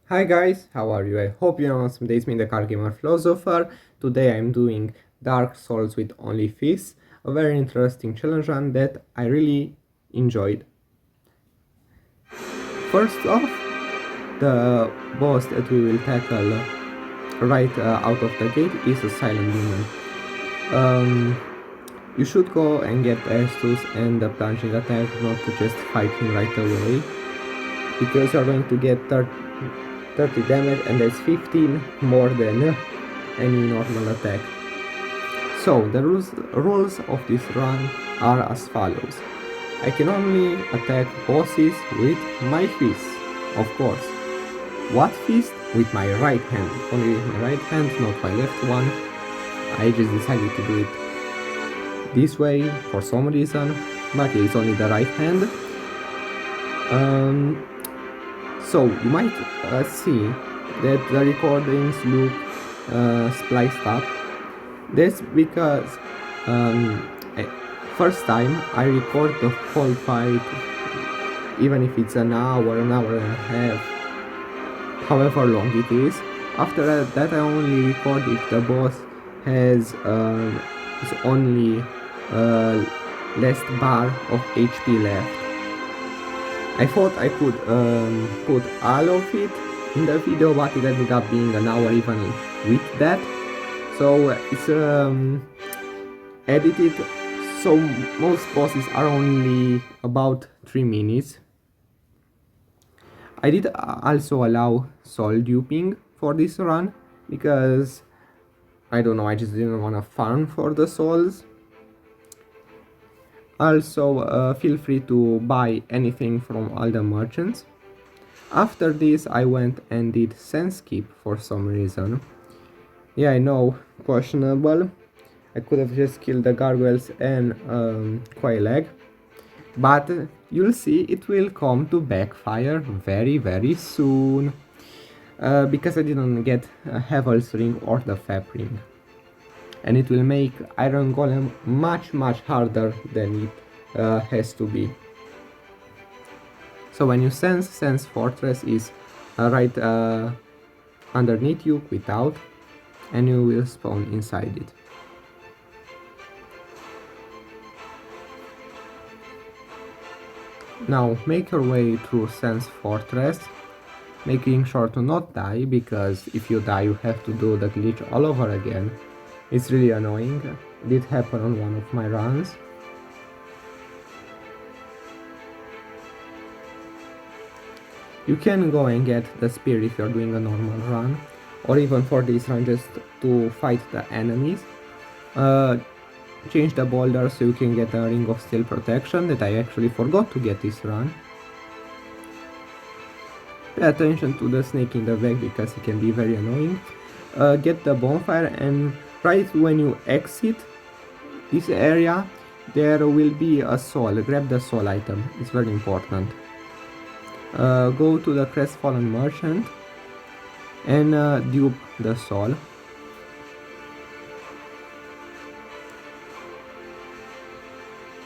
Hi guys, how are you? I hope you know some days me the Car Gamer Philosopher. Today I'm doing Dark Souls with only fists, a very interesting challenge run that I really enjoyed. First off, the boss that we will tackle right out of the gate is a Silent Demon. Um, you should go and get Estus and the plunging attack, not to just fight him right away, because you're going to get 30 damage and that's 15 more than any normal attack. So the rules of this run are as follows. I can only attack bosses with my fists, of course. What fist? With my right hand. Only with my right hand, not my left one. I just decided to do it this way for some reason, but it's only the right hand. So you might see that the recordings look spliced up. That's because first time I record the whole fight, even if it's an hour and a half, however long it is. After that I only record if the boss has only last bar of HP left. I thought I could put all of it in the video, but it ended up being an hour even with that. So it's edited, so most bosses are only about 3 minutes. I did also allow soul duping for this run, because I don't know, I just didn't want to farm for the souls. Also, feel free to buy anything from all the merchants. After this I went and did sense skip for some reason. Yeah, I know, questionable. I could have just killed the gargoyles and Quailag, but you'll see it will come to backfire very soon, because I didn't get a Heavel's Ring or the Fab Ring, and it will make Iron Golem much harder than it has to be. So when you sense Fortress is right underneath you, without, and you will spawn inside it. Now make your way through Sense Fortress, making sure to not die, because if you die you have to do the glitch all over again. It's really annoying. It did happen on one of my runs. You can go and get the spear if you're doing a normal run, or even for this run just to fight the enemies. Change the boulder so you can get a Ring of Steel protection that I actually forgot to get this run. Pay attention to the snake in the back because it can be very annoying. Get the bonfire, and right when you exit this area there will be a soul. Grab the soul item, it's very important. Go to the Crestfallen Merchant and dupe the soul.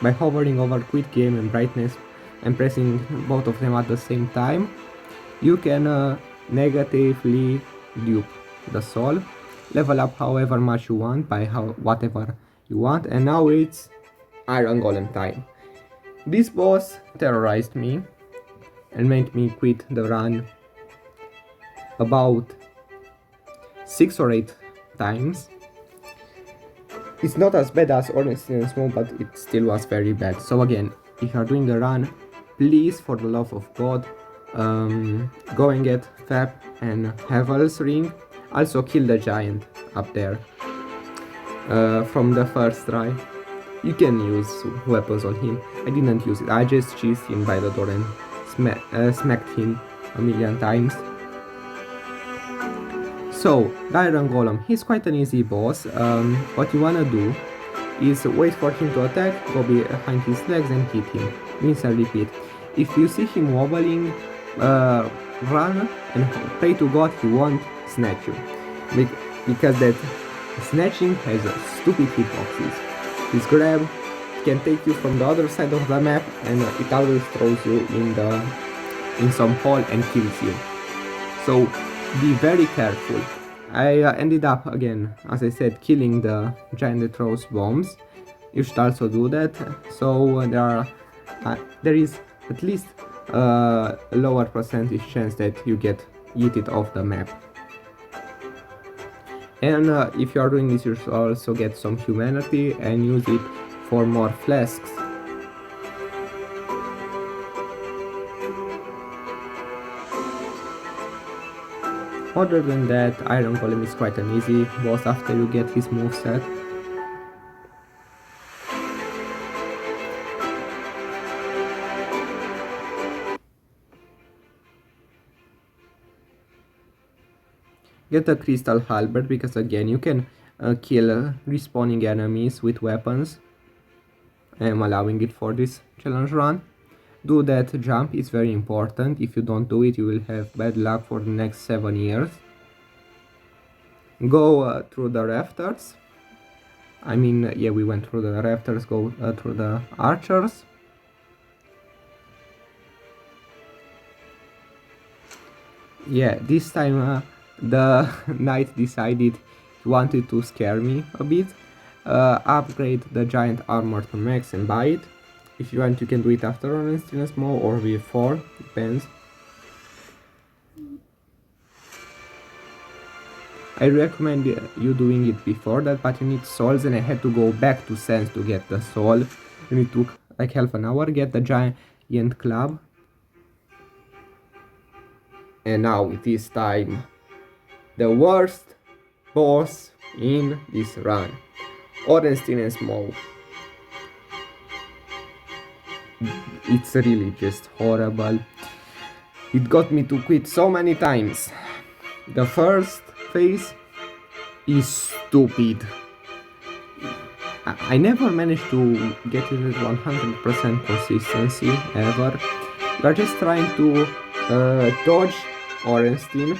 By hovering over quit game and brightness and pressing both of them at the same time, you can negatively dupe the soul. Level up however much you want by whatever you want, and now it's Iron Golem time. This boss terrorized me and made me quit the run about 6 or 8 times. It's not as bad as Honesty and Smoke, but it still was very bad. So again, if you're doing the run, please, for the love of God, go and get Fab and Heavel's Ring. Also kill the giant up there from the first try. You can use weapons on him. I didn't use it, I just chased him by the door and smacked him a million times. So, the Iron Golem, he's quite an easy boss. What you wanna do is wait for him to attack, go behind his legs and hit him. Rinse and repeat. If you see him wobbling, run and pray to God he won't snatch you. Because that snatching has stupid hitboxes. This grab can take you from the other side of the map and it always throws you in some hole and kills you. So be very careful. I ended up again, as I said, killing the giant that throws bombs. You should also do that. So there is at least a lower percentage chance that you get yeeted off the map. And if you are doing this, you should also get some humanity and use it for more flasks. Other than that, Iron Golem is quite an easy boss after you get his moveset. Get a Crystal Halberd because again you can kill respawning enemies with weapons. I am allowing it for this challenge run. Do that jump, is very important. If you don't do it, you will have bad luck for the next 7 years. Go through the rafters. I mean, yeah, we went through the rafters. Go through the archers. Yeah, this time the knight decided he wanted to scare me a bit. Upgrade the giant armor to max and buy it. If you want, you can do it after Honestiness mode or before, depends. I recommend you doing it before that, but you need souls, and I had to go back to Sense to get the soul, and it took like half an hour. Get the giant club. And now it is time. The worst boss in this run. Honestiness mode. It's really just horrible. It got me to quit so many times. The first phase is stupid. I never managed to get it at 100% consistency ever. You are just trying to dodge Ornstein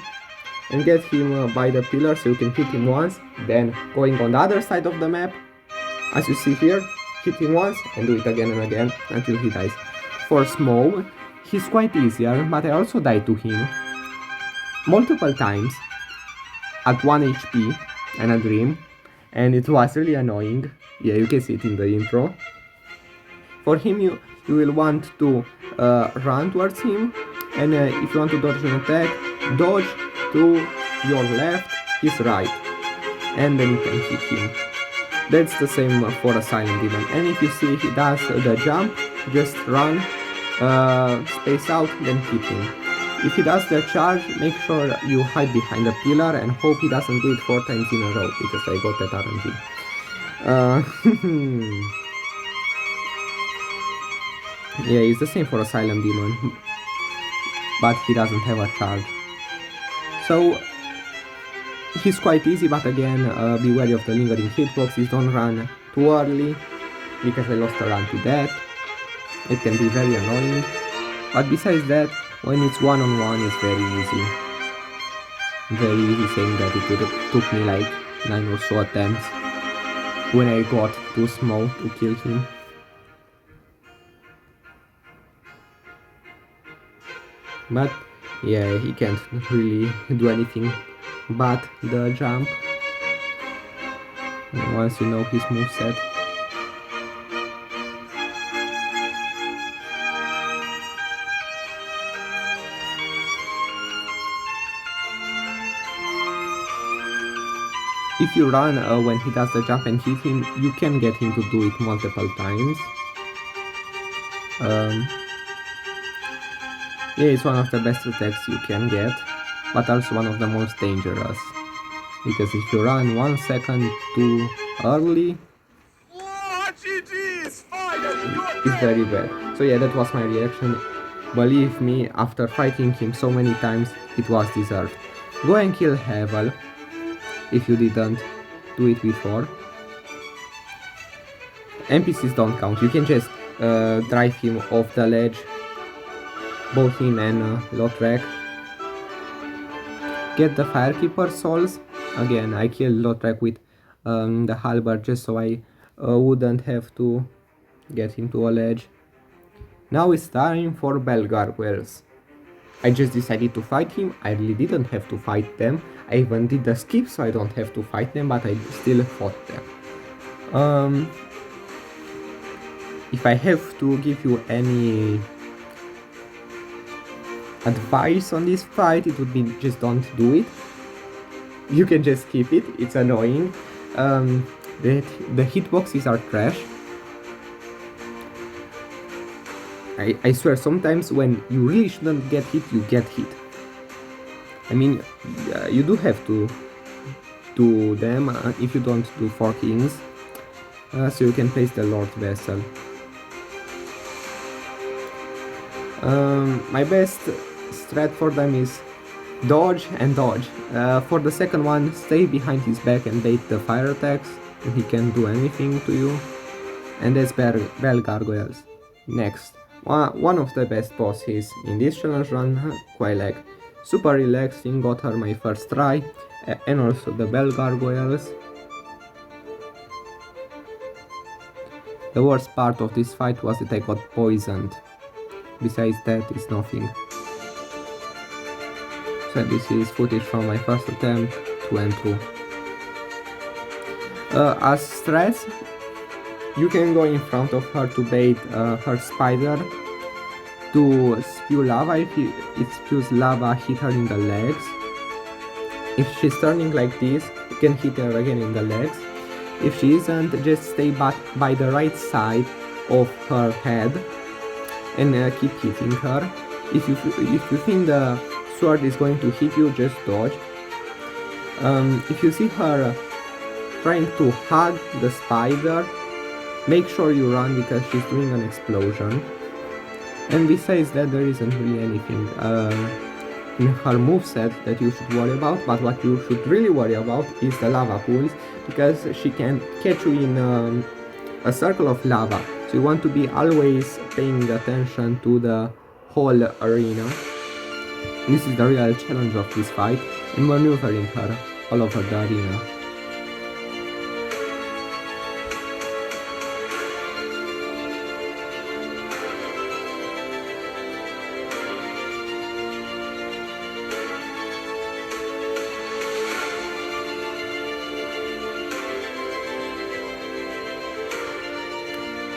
and get him by the pillar so you can hit him once, then going on the other side of the map, as you see here, hit him once and do it again and again until he dies. For Smough, he's quite easier, but I also died to him multiple times at 1 HP and a dream, and it was really annoying. Yeah, you can see it in the intro. For him, you will want to run towards him, and if you want to dodge an attack, dodge to your left, his right, and then you can hit him. That's the same for a Silent Demon. And if you see he does the jump, just run, space out, then hit him. If he does the charge, make sure you hide behind the pillar and hope he doesn't do it 4 times in a row, because I got that RNG. Yeah, it's the same for Asylum Demon, but he doesn't have a charge. So he's quite easy, but again, be wary of the lingering hitboxes. Don't run too early, because I lost a run to that. It can be very annoying, but besides that, when it's one-on-one, it's very easy. Very easy, saying that it took me like 9 or so attempts when I got too small to kill him. But yeah, he can't really do anything but the jump once you know his moveset. If you run when he does the jump and hit him, you can get him to do it multiple times. Yeah, it's one of the best attacks you can get, but also one of the most dangerous. Because if you run 1 second too early, it's very bad. So yeah, that was my reaction. Believe me, after fighting him so many times, it was deserved. Go and kill Havel, if you didn't do it before. NPCs don't count, you can just drive him off the ledge, both him and Lautrec. Get the Firekeeper souls. Again, I killed Lautrec with the halberd just so I wouldn't have to get him to a ledge. Now it's time for Bell Gargoyles. I just decided to fight him. I really didn't have to fight them. I even did the skip so I don't have to fight them, but I still fought them. If I have to give you any advice on this fight, it would be just don't do it. You can just skip it, it's annoying. The hitboxes are trash. I swear, sometimes when you really shouldn't get hit, you get hit. I mean, you do have to do them if you don't do 4 kings, so you can place the Lord Vessel. My best strat for them is dodge and dodge. For the second one, stay behind his back and bait the fire attacks, and he can't do anything to you. And that's Bell Gargoyles. Next, one of the best bosses in this challenge run, Quailag. Super relaxing, got her my first try, and also the Bell Gargoyles. The worst part of this fight was that I got poisoned. Besides that, it's nothing. So this is footage from my first attempt, 2 and 2. As strats, you can go in front of her to bait her spider to spew lava. If it spews lava, hit her in the legs. If she's turning like this, you can hit her again in the legs. If she isn't, just stay back by the right side of her head and keep hitting her. If you think the sword is going to hit you, just dodge. If you see her trying to hug the spider, make sure you run because she's doing an explosion. And besides that, there isn't really anything in her moveset that you should worry about, but what you should really worry about is the lava pools, because she can catch you in a circle of lava, so you want to be always paying attention to the whole arena. This is the real challenge of this fight, and maneuvering her all over the arena.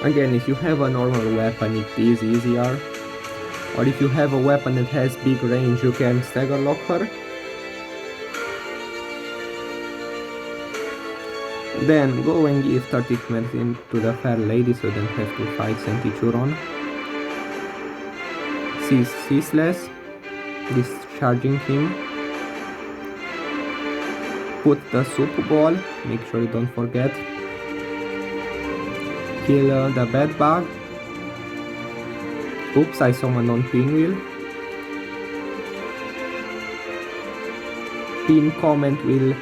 Again, if you have a normal weapon, it is easier. Or if you have a weapon that has big range, you can stagger lock her. Then go and give 30 medicine to the fair lady so you don't have to fight Centichuron. Ceaseless, discharging him. Put the soup ball, make sure you don't forget. Kill the bed bug. Oops, I summoned on Pinwheel. Pin comment will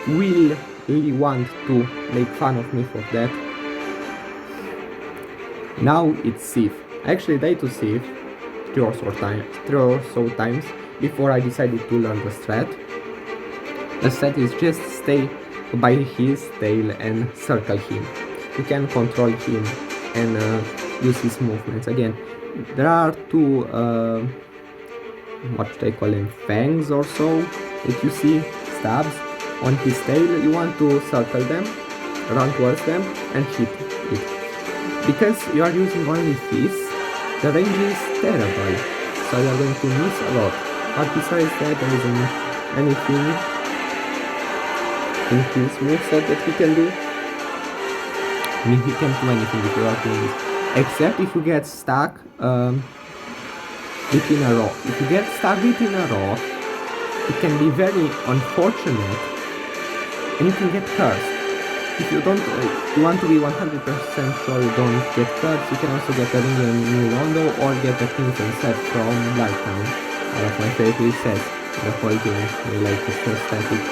really want to make fun of me for that. Now it's Sif. I actually died to Sif 3 or so times before I decided to learn the strat. The strat is just stay by his tail and circle him. You can control him and use his movements. Again, there are 2 what should I call them, fangs or so that you see, stabs on his tail. You want to circle them, run towards them and hit it. Because you are using only fists, the range is terrible, so you are going to miss a lot. But besides that, there isn't anything in his moveset that he can do. I mean, he can't do anything if you are doing this, except if you get stuck between a rock. If you get stuck between a rock, it can be very unfortunate and you can get cursed. If you don't, you want to be 100% sure you don't get cursed, you can also get a ring in New Rondo or get a Crimson set from Blighttown. One of my favorite sets in the whole game. I like the first static.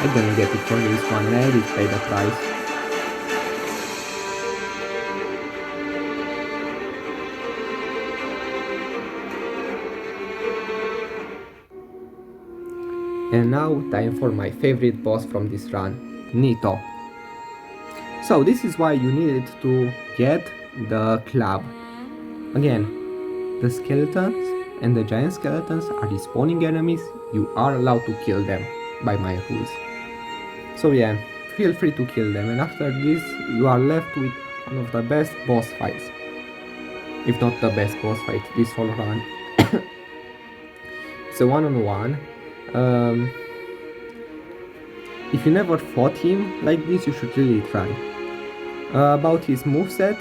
I'm gonna get it for this one and I did pay the price. And now time for my favorite boss from this run, Nito. So this is why you needed to get the club. Again, the skeletons and the giant skeletons are respawning enemies, you are allowed to kill them by my rules. So yeah, feel free to kill them, and after this you are left with one of the best boss fights. If not the best boss fight this whole run. It's a one-on-one. If you never fought him like this, you should really try. About his moveset,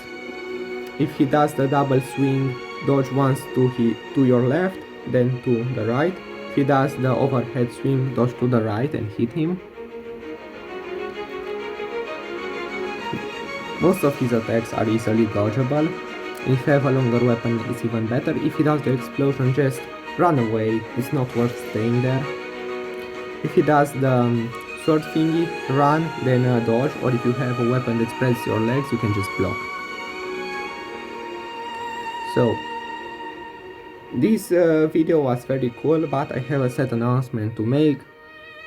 if he does the double swing, dodge once to your left, then to the right. If he does the overhead swing, dodge to the right and hit him. Most of his attacks are easily dodgeable. If you have a longer weapon, it's even better. If he does the explosion, just run away, it's not worth staying there. If he does the sword thingy, run, then dodge, or if you have a weapon that spreads your legs, you can just block. So, this video was very cool, but I have a sad announcement to make.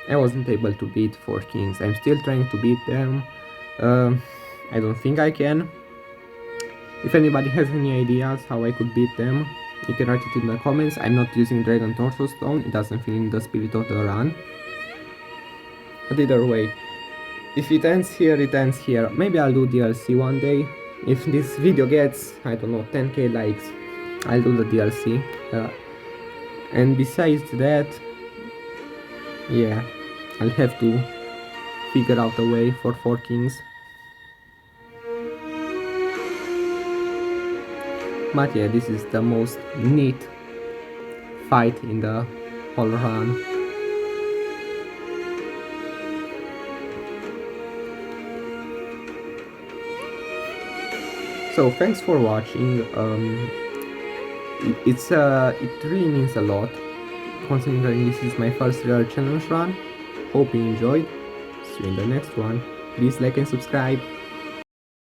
I wasn't able to beat 4 kings, I'm still trying to beat them. I don't think I can. If anybody has any ideas how I could beat them, you can write it in the comments. I'm not using Dragon Torso Stone, it doesn't fit in the spirit of the run. But either way, if it ends here, it ends here. Maybe I'll do DLC one day. If this video gets, I don't know, 10k likes, I'll do the DLC. And besides that, yeah, I'll have to figure out a way for 4 kings. But yeah, this is the most neat fight in the whole run. So thanks for watching. It really means a lot, considering this is my first real challenge run. Hope you enjoyed. See you in the next one. Please like and subscribe.